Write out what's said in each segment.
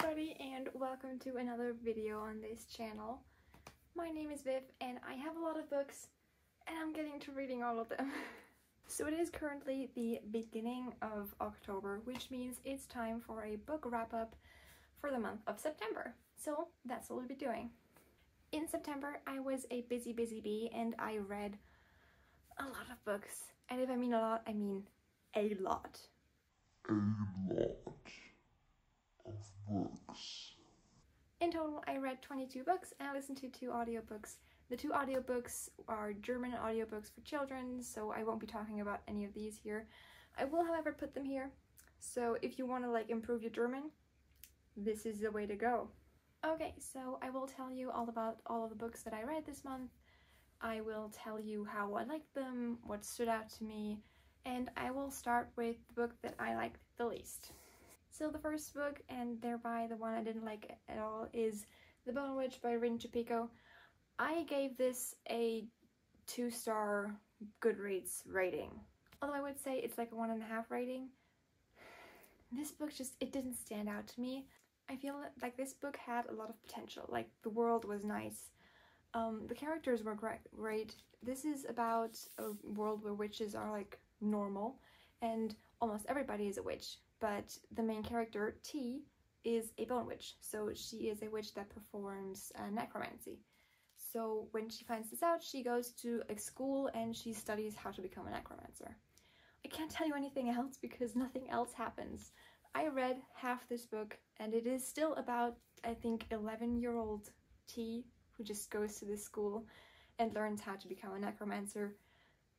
everybody, and welcome to another video on this channel. My name is Viv and I have a lot of books and I'm getting to reading all of them. So it is currently the beginning of October, which means it's time for a book wrap-up for the month of September. So that's what we'll be doing. In September I was a busy bee and I read a lot of books. And if I mean a lot, I mean a lot. Of books. In total, I read 22 books and I listened to 2 audiobooks. The 2 audiobooks are German audiobooks for children, so I won't be talking about any of these here. I will, however, put them here. So if you want to improve your German, this is the way to go. Okay, so I will tell you all about all of the books that I read this month. I will tell you how I liked them, what stood out to me, and I will start with the book that I liked the least. So the first book, and thereby the one I didn't like at all, is The Bone Witch by Topico. I gave this a 2-star Goodreads rating. Although I would say it's like a 1.5 rating. This book it didn't stand out to me. I feel like this book had a lot of potential. Like, the world was nice. The characters were great. This is about a world where witches are normal and almost everybody is a witch. But the main character, T, is a bone witch, so she is a witch that performs necromancy. So when she finds this out, she goes to a school and she studies how to become a necromancer. I can't tell you anything else because nothing else happens. I read half this book and it is still about, I think, 11-year-old T who just goes to this school and learns how to become a necromancer.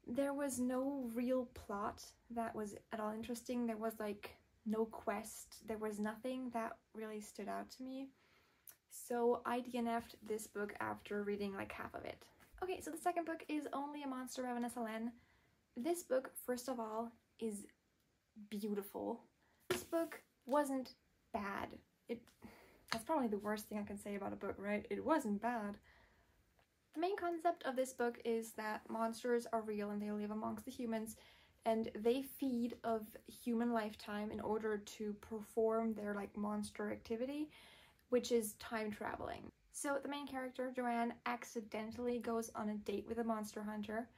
There was no real plot that was at all interesting. There was no quest. There was nothing that really stood out to me. So I DNF'd this book after reading half of it. Okay, so the second book is Only a Monster by Vanessa Len. This book, first of all, is beautiful. This book wasn't bad. That's probably the worst thing I can say about a book, right? It wasn't bad. The main concept of this book is that monsters are real and they live amongst the humans, and they feed of human lifetime in order to perform their monster activity, which is time traveling. So the main character, Joanne, accidentally goes on a date with a monster hunter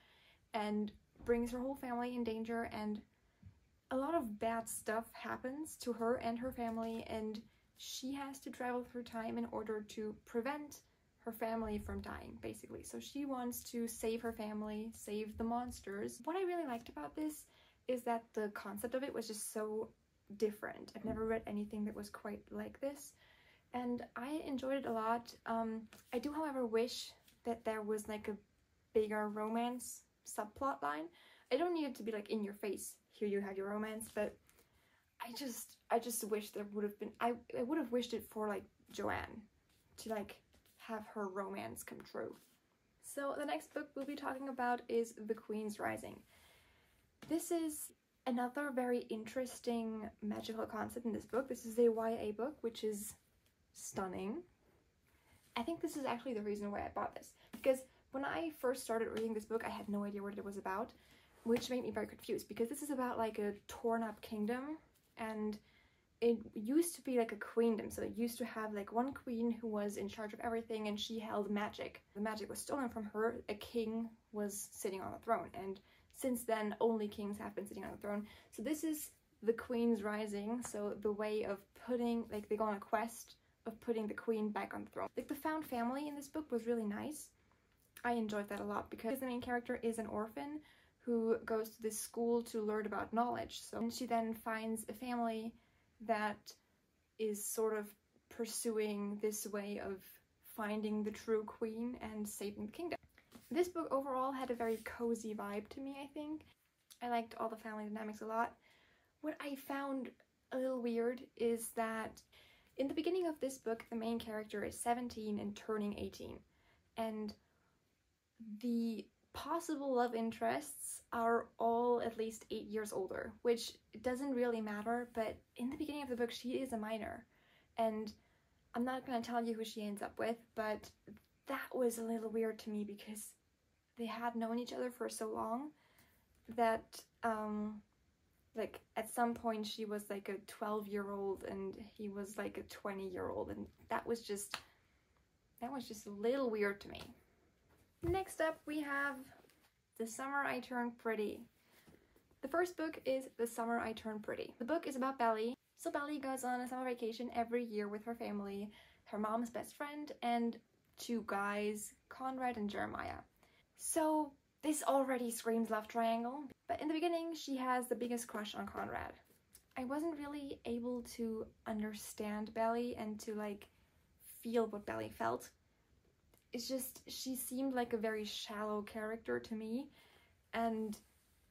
and brings her whole family in danger, and a lot of bad stuff happens to her and her family, and she has to travel through time in order to prevent her family from dying, basically. So she wants to save her family, save the monsters. What I really liked about this is that the concept of it was just so different. I've never read anything that was quite like this, and I enjoyed it a lot. I do, however, wish that there was a bigger romance subplot line. I don't need it to be in your face, here you have your romance, but I just wish there would have been, I would have wished it for Joanne to have her romance come true. So the next book we'll be talking about is The Queen's Rising. This is another very interesting magical concept in this book. This is a YA book, which is stunning. I think this is actually the reason why I bought this, because when I first started reading this book, I had no idea what it was about, which made me very confused, because this is about a torn up kingdom, and it used to be a queendom. So it used to have one queen who was in charge of everything, and she held magic. The magic was stolen from her. A king was sitting on the throne, and since then only kings have been sitting on the throne. So this is the Queen's Rising, so the way of putting, they go on a quest of putting the queen back on the throne. The found family in this book was really nice. I enjoyed that a lot because the main character is an orphan who goes to this school to learn about knowledge. So she then finds a family that is sort of pursuing this way of finding the true queen and saving the kingdom. This book overall had a very cozy vibe to me, I think. I liked all the family dynamics a lot. What I found a little weird is that in the beginning of this book, the main character is 17 and turning 18. And the possible love interests are all at least 8 years older, which doesn't really matter, but in the beginning of the book she is a minor, and I'm not gonna tell you who she ends up with, but that was a little weird to me because they had known each other for so long that Like, at some point she was like a 12-year-old and he was like a 20-year-old, and that was just a little weird to me. Next up we have The Summer I Turned Pretty. The first book is The Summer I Turned Pretty. The book is about Belly. So Belly goes on a summer vacation every year with her family, her mom's best friend, and two guys, Conrad and Jeremiah. So this already screams love triangle, but in the beginning she has the biggest crush on Conrad. I wasn't really able to understand Belly and to like feel what Belly felt. It's just, she seemed like a very shallow character to me, and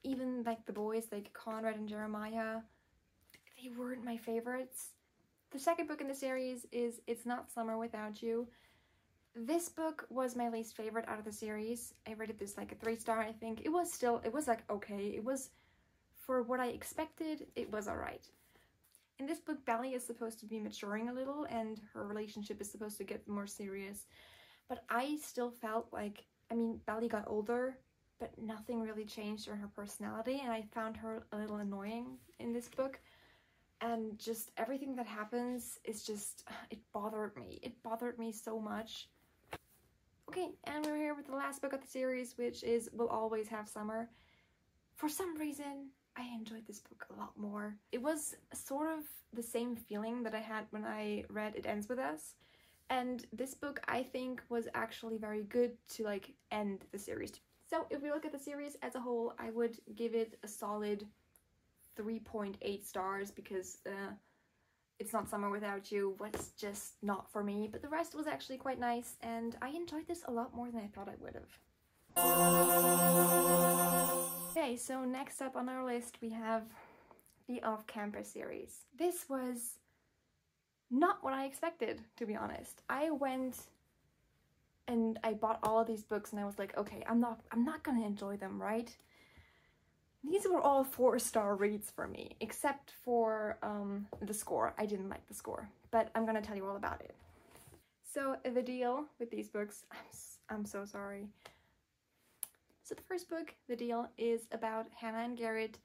even like the boys, like Conrad and Jeremiah, they weren't my favorites. The second book in the series is It's Not Summer Without You. This book was my least favorite out of the series. I rated this like a 3-star, I think. It was like okay. It was, for what I expected, it was alright. In this book, Belly is supposed to be maturing a little and her relationship is supposed to get more serious. But I still felt like, I mean, Belly got older, but nothing really changed in her personality, and I found her a little annoying in this book. And just everything that happens is just, it bothered me. It bothered me so much. Okay, and we're here with the last book of the series, which is We'll Always Have Summer. For some reason, I enjoyed this book a lot more. It was sort of the same feeling that I had when I read It Ends With Us. And this book, I think, was actually very good to like end the series. So if we look at the series as a whole, I would give it a solid 3.8 stars because It's Not Summer Without You was just not for me, but the rest was actually quite nice, and I enjoyed this a lot more than I thought I would have. Okay, so next up on our list we have the Off-Campus series. This was not what I expected, to be honest. I went and I bought all of these books and I was like, okay, I'm not gonna enjoy them, right? These were all 4-star reads for me, except for the score. I didn't like the score, but I'm gonna tell you all about it. So the deal with these books, I'm so sorry. So the first book, the deal, is about Hannah and Garrett.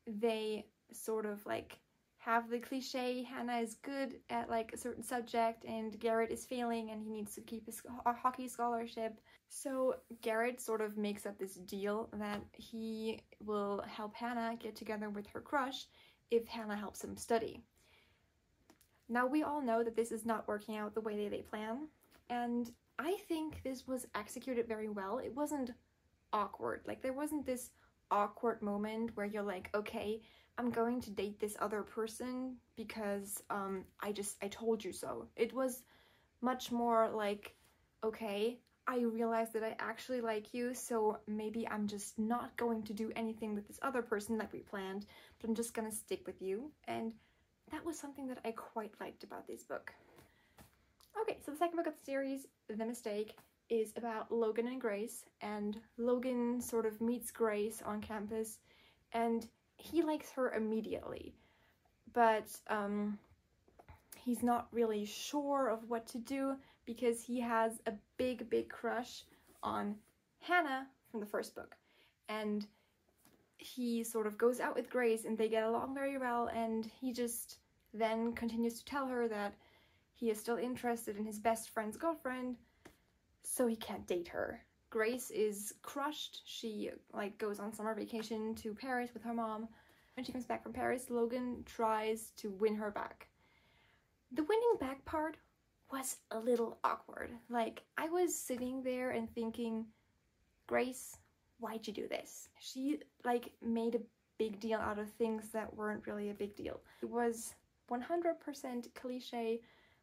They sort of like have the cliche, Hannah is good at like a certain subject and Garrett is failing and he needs to keep his hockey scholarship. So Garrett sort of makes up this deal that he will help Hannah get together with her crush if Hannah helps him study. Now we all know that this is not working out the way they plan, and I think this was executed very well. It wasn't awkward. Like, there wasn't this awkward moment where you're like, okay, I'm going to date this other person because I told you so. It was much more like, okay, I realize that I actually like you, so maybe I'm just not going to do anything with this other person like we planned, but I'm just gonna stick with you. And that was something that I quite liked about this book. Okay, so the second book of the series, The Mistake, is about Logan and Grace, and Logan sort of meets Grace on campus, and he likes her immediately, but he's not really sure of what to do because he has a big crush on Hannah from the first book, and he sort of goes out with Grace and they get along very well, and he just then continues to tell her that he is still interested in his best friend's girlfriend, so he can't date her. Grace is crushed. She like goes on summer vacation to Paris with her mom. When she comes back from Paris, Logan tries to win her back. The winning back part was a little awkward. Like, I was sitting there and thinking, Grace, why'd you do this? She like made a big deal out of things that weren't really a big deal. It was 100% cliche,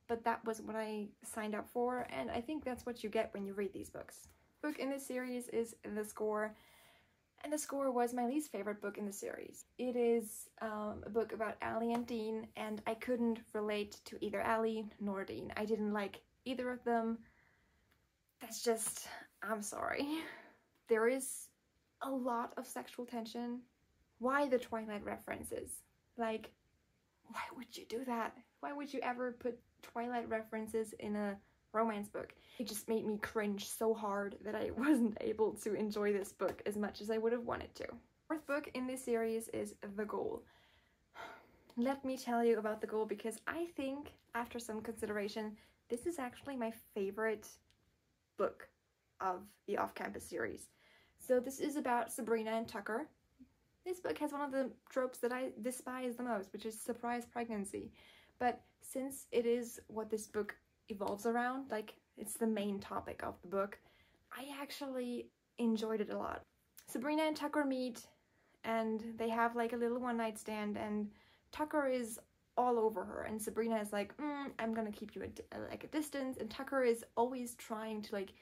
but that was what I signed up for, and I think that's what you get when you read these books. The book in this series is The Score, and The Score was my least favorite book in the series. It is a book about Allie and Dean, and I couldn't relate to either Allie nor Dean. I didn't like either of them. That's just, I'm sorry. There is a lot of sexual tension. Why the Twilight references? Like, why would you do that? Why would you ever put Twilight references in a romance book? It just made me cringe so hard that I wasn't able to enjoy this book as much as I would have wanted to. The fourth book in this series is The Goal. let me tell you about the goal, because I think, after some consideration, this is actually my favorite book of the off-campus series. So this is about Sabrina and Tucker. This book has one of the tropes that I despise the most, which is surprise pregnancy. But since it is what this book evolves around, like it's the main topic of the book, I actually enjoyed it a lot. Sabrina and Tucker meet and they have like a little one-night stand, and Tucker is all over her, and Sabrina is like, I'm gonna keep you at like a distance, and Tucker is always trying to like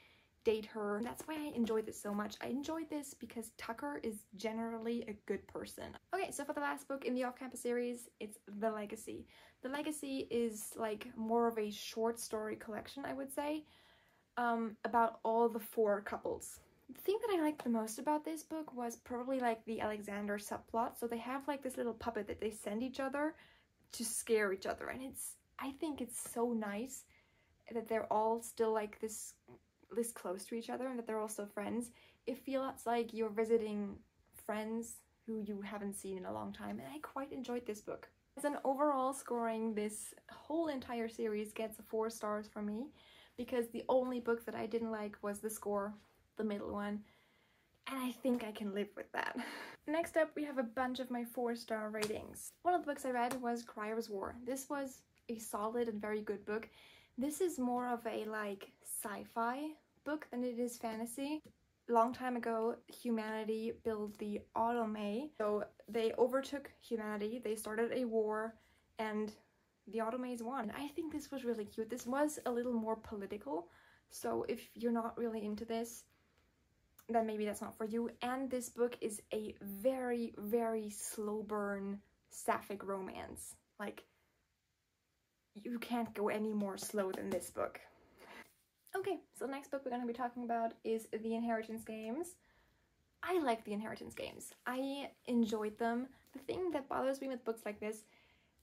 date her. And that's why I enjoyed this so much. I enjoyed this because Tucker is generally a good person. Okay, so for the last book in the off-campus series, it's The Legacy. The Legacy is like more of a short story collection, I would say, about all the 4 couples. The thing that I liked the most about this book was probably like the Alexander subplot. So they have like this little puppet that they send each other to scare each other, and I think it's so nice that they're all still like this close to each other and that they're also friends. It feels like you're visiting friends who you haven't seen in a long time, and I quite enjoyed this book. As an overall scoring, this whole entire series gets 4 stars from me, because the only book that I didn't like was the score, the middle one, and I think I can live with that. Next up, we have a bunch of my 4-star ratings. One of the books I read was Crier's War. This was a solid and very good book. This is more of a like sci-fi book than it is fantasy. Long time ago, humanity built the Autome. So they overtook humanity, they started a war, and the Automes won. I think this was really cute. This was a little more political, so if you're not really into this, then maybe that's not for you. And this book is a very, very slow burn sapphic romance. Like, you can't go any more slow than this book. Okay, so the next book we're going to be talking about is The Inheritance Games. I like The Inheritance Games. I enjoyed them. The thing that bothers me with books like this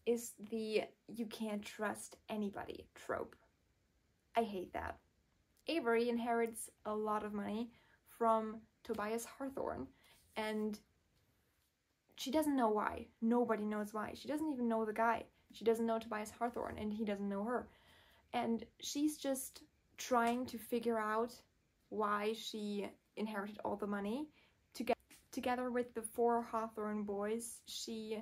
is the you can't trust anybody trope. I hate that. Avery inherits a lot of money from Tobias Hawthorne, and she doesn't know why. Nobody knows why. She doesn't even know the guy. She doesn't know Tobias Hawthorne, and he doesn't know her. And she's just trying to figure out why she inherited all the money. Together with the 4 Hawthorne boys, she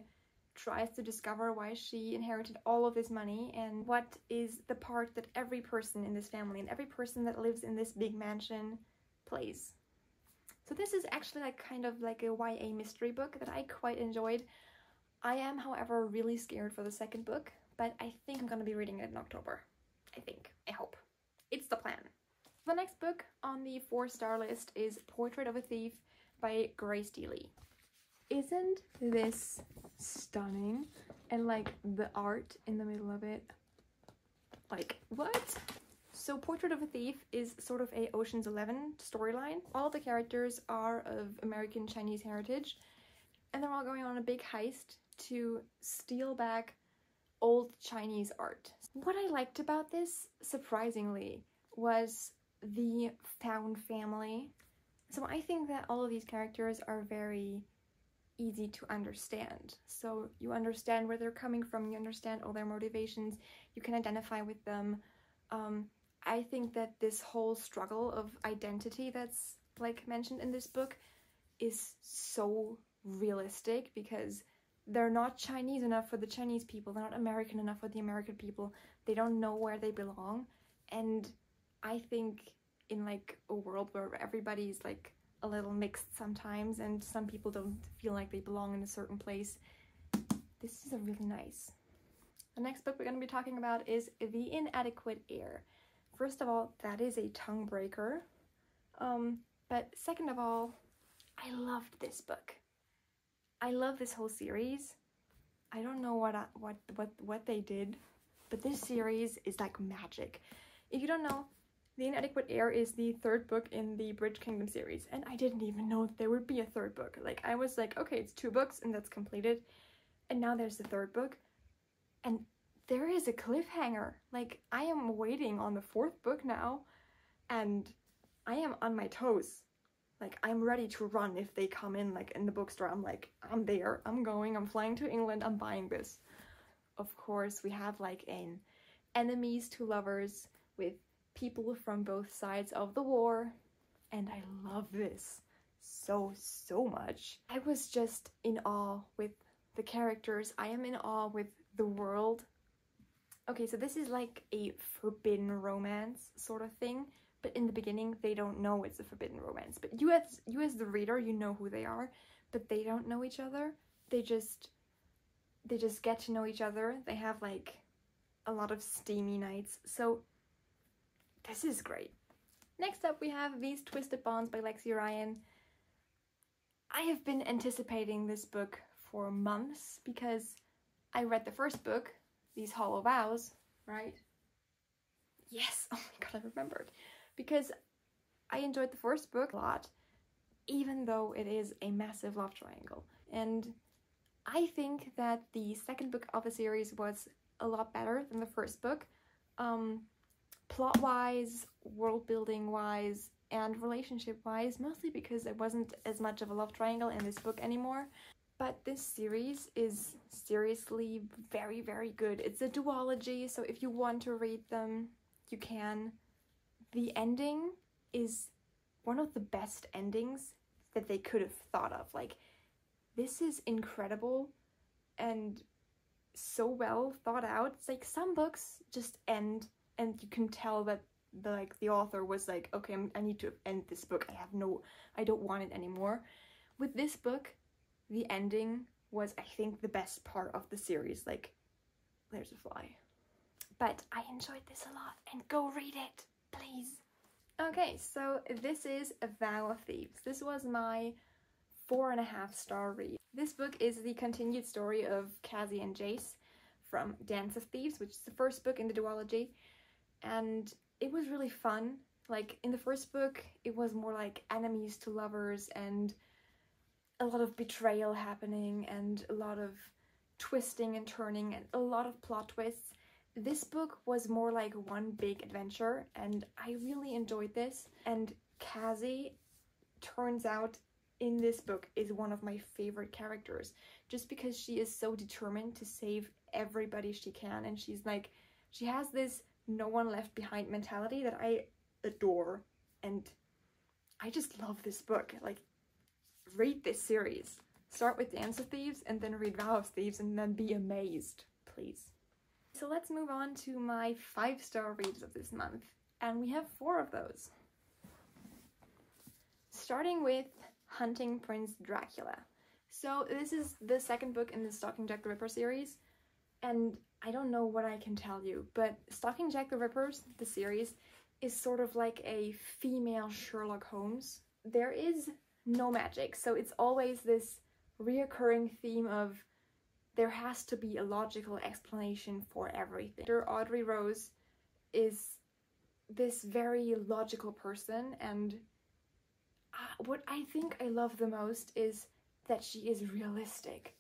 tries to discover why she inherited all of this money and what is the part that every person in this family and every person that lives in this big mansion plays. So this is actually like kind of like a YA mystery book that I quite enjoyed. I am, however, really scared for the second book, but I think I'm gonna be reading it in October. I hope. It's the plan. The next book on the 4-star list is Portrait of a Thief by Grace Dealey. Isn't this stunning? And like the art in the middle of it, like what? So Portrait of a Thief is sort of a Ocean's 11 storyline. All the characters are of American Chinese heritage, and they're all going on a big heist to steal back old Chinese art. What I liked about this, surprisingly, was the found family. So I think that all of these characters are very easy to understand. So you understand where they're coming from, you understand all their motivations, you can identify with them. I think that this whole struggle of identity that's like mentioned in this book is so realistic, because they're not Chinese enough for the Chinese people, they're not American enough for the American people, they don't know where they belong. And I think in like a world where everybody's like a little mixed sometimes and some people don't feel like they belong in a certain place, this is a really nice. The next book we're going to be talking about is The Inadequate Heir. First of all, that is a tongue breaker. But second of all, I loved this book. I love this whole series. I don't know what they did, but this series is like magic. If you don't know, The Inadequate Heir is the 3rd book in the Bridge Kingdom series, and I didn't even know that there would be a 3rd book. Like, I was like, okay, it's 2 books and that's completed, and now there's the 3rd book, and there is a cliffhanger. Like, I am waiting on the 4th book now, and I am on my toes. Like, I'm ready to run if they come in, like, in the bookstore. I'm like, I'm there, I'm going, I'm flying to England, I'm buying this. of course, we have like an enemies to lovers with people from both sides of the war, and I love this so much. I was just in awe with the characters. I am in awe with the world. Okay, so this is like a forbidden romance sort of thing, but in the beginning they don't know it's a forbidden romance. But you as the reader, you know who they are, but they don't know each other. They just get to know each other. They have like a lot of steamy nights. So this is great. Next up we have These Twisted Bonds by Lexi Ryan. I have been anticipating this book for months because I read the first book, These Hollow Vows, right? Yes, oh my god, I remembered. Because I enjoyed the first book a lot, even though it is a massive love triangle. And I think that the second book of the series was a lot better than the first book. Plot-wise, world-building-wise, and relationship-wise, mostly because there wasn't as much of a love triangle in this book anymore. But this series is seriously very, very good. It's a duology, so if you want to read them, you can. The ending is one of the best endings that they could have thought of. Like, this is incredible and so well thought out. It's like some books just end and you can tell that the author was like, okay, I need to end this book. I don't want it anymore. With this book, the ending was, I think, the best part of the series. Like, there's a fly. But I enjoyed this a lot, and go read it, please. Okay, so this is A Vow of Thieves. This was my 4.5-star read. This book is the continued story of Cassie and Jace from Dance of Thieves, which is the first book in the duology, and it was really fun. Like, in the first book, it was more like enemies to lovers and a lot of betrayal happening and a lot of twisting and turning and a lot of plot twists. This book was more like one big adventure, and I really enjoyed this. And Cassie, turns out, in this book is one of my favorite characters, just because she is so determined to save everybody she can, and she's like, she has this no one left behind mentality that I adore, and I just love this book. Like, read this series. Start with Dance of Thieves and then read Vow of Thieves and then be amazed, please. So let's move on to my 5-star reads of this month, and we have 4 of those. Starting with Hunting Prince Dracula. So this is the second book in the Stalking Jack the Ripper series, and I don't know what I can tell you, but Stalking Jack the Ripper's, the series, is sort of like a female Sherlock Holmes. There is no magic, so it's always this reoccurring theme of there has to be a logical explanation for everything. Audrey Rose is this very logical person, and what I think I love the most is that she is realistic.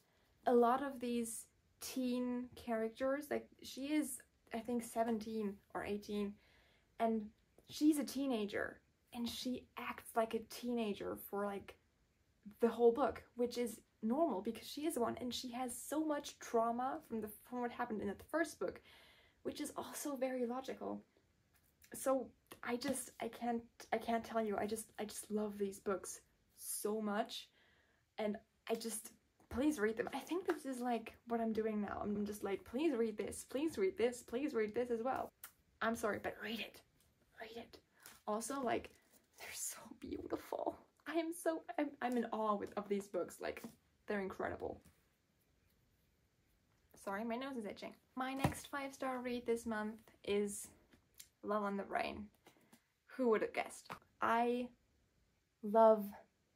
A lot of these teen characters, like, she is, I think, 17 or 18, and she's a teenager, and she acts like a teenager for like the whole book, which is normal because she is one, and she has so much trauma from what happened in the first book, which is also very logical. So I can't tell you, I just love these books so much, and please read them. I think this is like what I'm doing now. I'm just like, please read this, please read this, please read this as well. I'm sorry, but read it. Also, like, they're so beautiful. I'm in awe of these books. Like, they're incredible. Sorry, my nose is itching. My next 5-star read this month is Love on the Brain. Who would have guessed? I love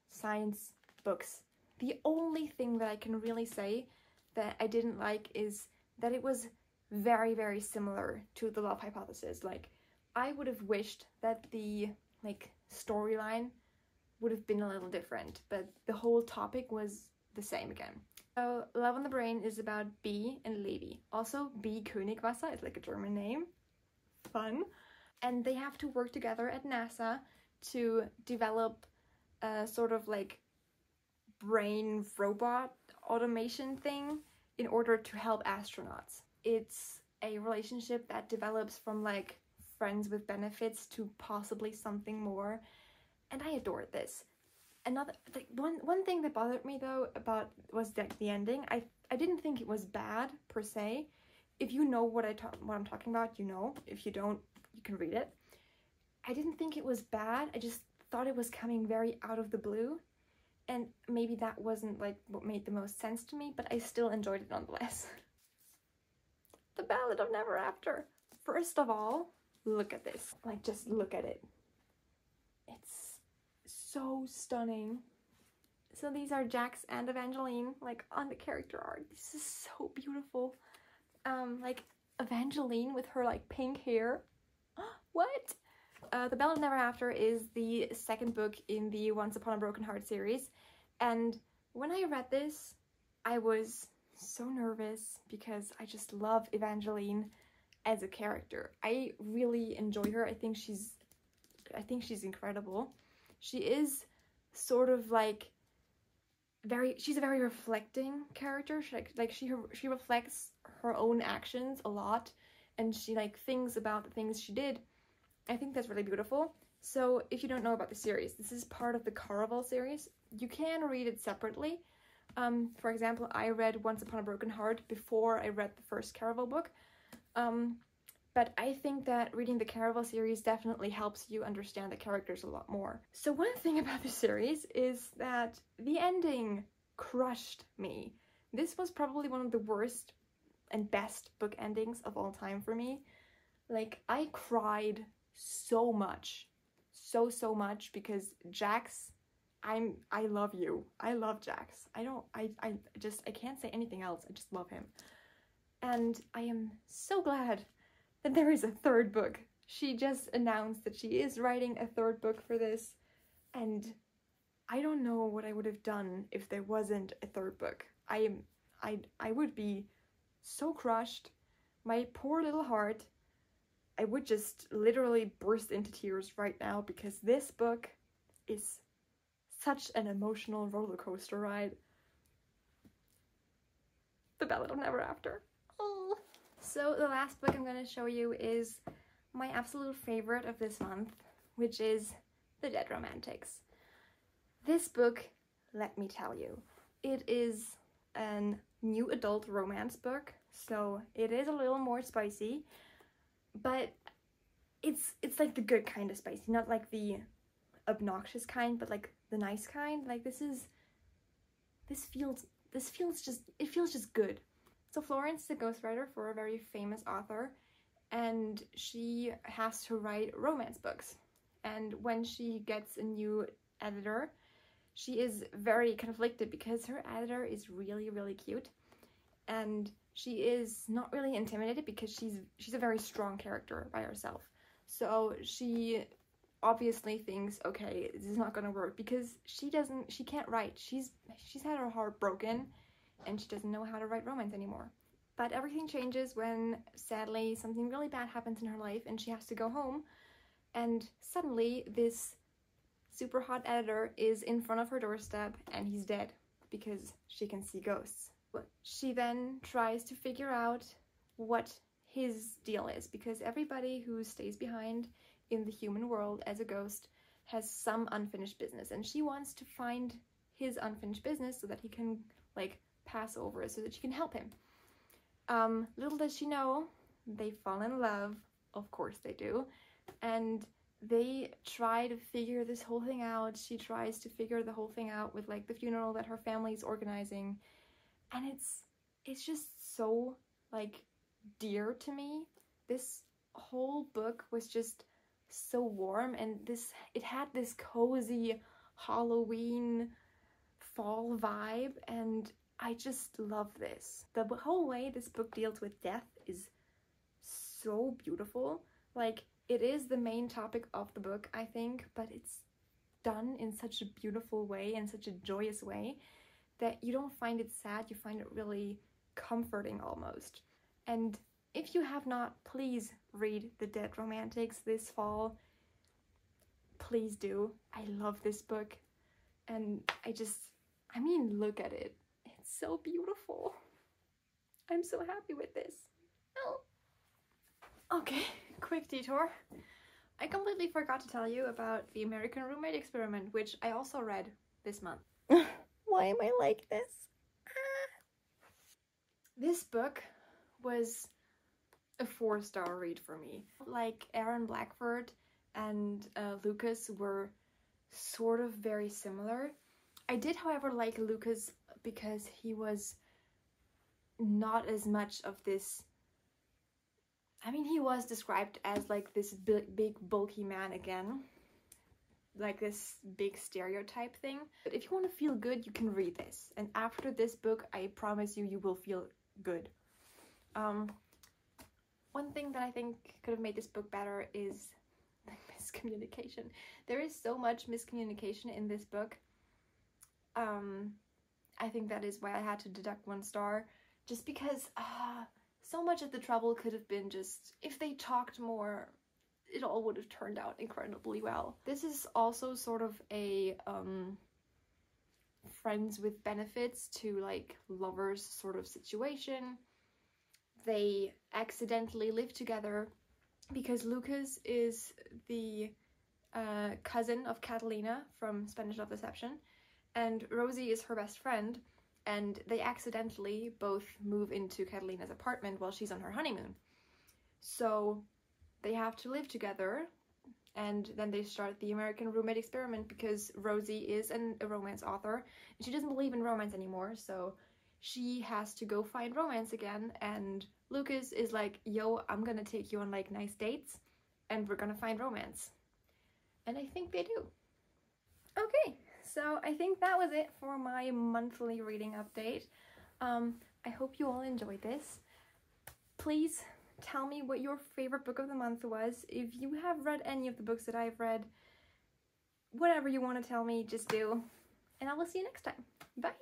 science books. The only thing that I can really say that I didn't like is that it was very, very similar to The Love Hypothesis. Like, I would have wished that the, like, storyline would have been a little different, but the whole topic was the same again. So, Love on the Brain is about Bee and Levi. Also, Bee Königwasser is like a German name. Fun. And they have to work together at NASA to develop a sort of like brain robot automation thing in order to help astronauts. it's a relationship that develops from like friends with benefits to possibly something more, and I adored this. Another like one thing that bothered me though about was the ending. I didn't think it was bad per se. If you know what I'm talking about, you know. If you don't, you can read it. I didn't think it was bad. I just thought it was coming very out of the blue, and maybe that wasn't like what made the most sense to me, but I still enjoyed it nonetheless. The Ballad of Never After. First of all, look at this. Like, just look at it. It's so stunning. So these are Jax and Evangeline, like, on the character art. This is so beautiful. Like, Evangeline with her, like, pink hair. What? The Ballad of Never After is the second book in the Once Upon a Broken Heart series. And when I read this, I was so nervous because I just love Evangeline as a character. I really enjoy her. I think she's incredible. She is sort of like she's a very reflecting character. She reflects her own actions a lot, and she like thinks about the things she did. I think that's really beautiful. So if you don't know about the series, this is part of the Caraval series. You can read it separately. For example, I read Once Upon a Broken Heart before I read the first Caraval book. But I think that reading the Caraval series definitely helps you understand the characters a lot more. So one thing about the series is that the ending crushed me. This was probably one of the worst and best book endings of all time for me. Like, I cried so much. So much, because Jax, I love you. I love Jax. I can't say anything else. I just love him. And I am so glad that there is a third book. She just announced that she is writing a third book for this, and I don't know what I would have done if there wasn't a third book. I would be so crushed. My poor little heart. I would just literally burst into tears right now, because this book is such an emotional roller coaster ride. The Ballad of Never After. Oh. So the last book I'm going to show you is my absolute favorite of this month, which is The Dead Romantics. This book, let me tell you, it is a new adult romance book, so it is a little more spicy, but it's like the good kind of spicy, not like the obnoxious kind, but like the nice kind. Like, it feels just good. So Florence is a ghostwriter for a very famous author, and she has to write romance books. And when she gets a new editor, she is very conflicted because her editor is really, really cute, and she is not really intimidated because she's a very strong character by herself. So she obviously thinks, okay, this is not gonna work, because she can't write. She's had her heart broken, and she doesn't know how to write romance anymore. But everything changes when, sadly, something really bad happens in her life and she has to go home, and suddenly this super hot editor is in front of her doorstep and he's dead because she can see ghosts. She then tries to figure out what his deal is, because everybody who stays behind in the human world as a ghost has some unfinished business, and she wants to find his unfinished business so that he can like pass over, so that she can help him. Little does she know, they fall in love, of course they do, and they try to figure this whole thing out. She tries to figure the whole thing out with like the funeral that her family is organizing, and it's just so like dear to me. This whole book was just so warm, and it had this cozy Halloween fall vibe, and I just love this. The whole way this book deals with death is so beautiful. Like, it is the main topic of the book, I think, but it's done in such a beautiful way and such a joyous way that you don't find it sad, you find it really comforting almost. And if you have not, please read The Dead Romantics this fall. Please do. I love this book, and I mean, look at it. It's so beautiful. I'm so happy with this. Okay, quick detour. I completely forgot to tell you about the American Roommate Experiment, which I also read this month. Why am I like this? This book was a 4-star read for me. Like Aaron Blackford and Lucas were sort of very similar. I did, however, like Lucas because he was not as much of this. I mean, he was described as like this big bulky man again, like this big stereotype thing. But if you want to feel good, you can read this, and after this book I promise you will feel good. One thing that I think could have made this book better is the miscommunication. There is so much miscommunication in this book. I think that is why I had to deduct 1 star, just because so much of the trouble could have been just, if they talked more, it all would have turned out incredibly well. This is also sort of a friends with benefits to like lovers sort of situation. They accidentally live together because Lucas is the cousin of Catalina from Spanish Love Deception, and Rosie is her best friend. And they accidentally both move into Catalina's apartment while she's on her honeymoon. So they have to live together, and then they start the American Roommate Experiment because Rosie is a romance author, and she doesn't believe in romance anymore, so she has to go find romance again, and Lucas is like, yo, I'm gonna take you on like nice dates, and we're gonna find romance. And I think they do. Okay. So I think that was it for my monthly reading update. I hope you all enjoyed this. Please tell me what your favorite book of the month was. If you have read any of the books that I've read, whatever you want to tell me, just do. And I will see you next time. Bye!